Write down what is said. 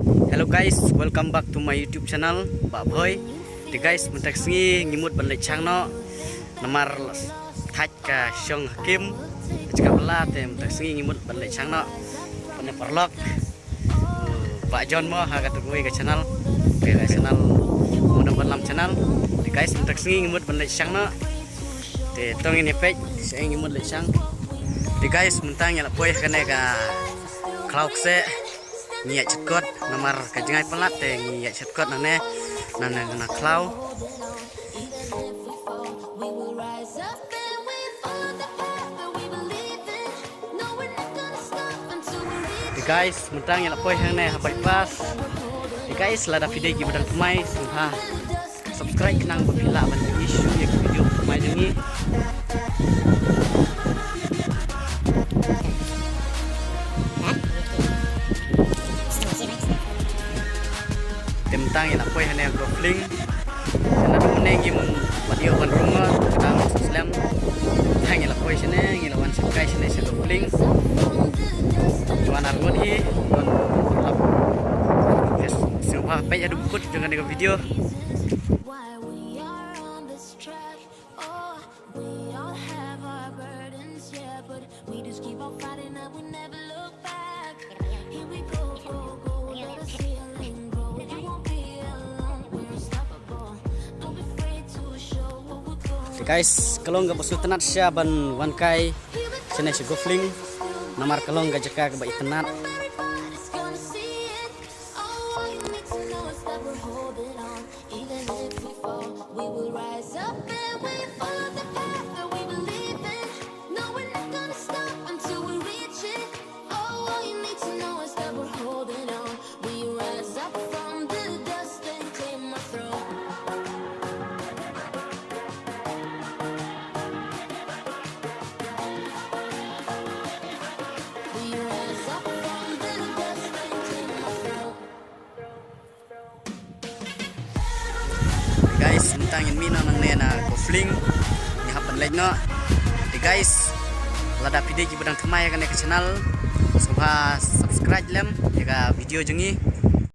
Hello guys, welcome back to my YouTube channel, Pak Boy. Di guys, mentak sengi ngimut balik chang no, namar thaj ka Shong Hakim, jika bela te mentak sengi ngimut balik chang no, pada perlok. Pak John mo haga tugui ke channel, ke channel muna dalam channel. Di guys, mentak sengi ngimut balik chang no, te tong ini page, saya ngimut balik chang. Di guys, mentang yang lapoi kene ka cloud se. Ngiyak cekot nomor kajengai pelat teh ngiyak cekot nane na klau. Di guys mentang yang lapoi hang ne hapai pas. Di guys lada video ki bedang kemai sungha subscribe kenang bapila ban isu ya video kemai jengi. Tentang yang apa yang yang gofling, karena tu menegi video ban rumah, kadang Islam, yang apa yang sini, yang lawan sekai sini se gofling, tuan argot hi, tuan lap, yes, siapa pay ada bukut jangan dengan video. Guys, kalau nggak basuh tenat siya ban wan kai sini si gofling namar kalau nggak jeka ke baik tenat. Guys, mentangin mina nang nena gofling ni hapan lek no. Di guys, lada video ki bedang kemai kan ke channel. Subha subscribe lem jika video jengi.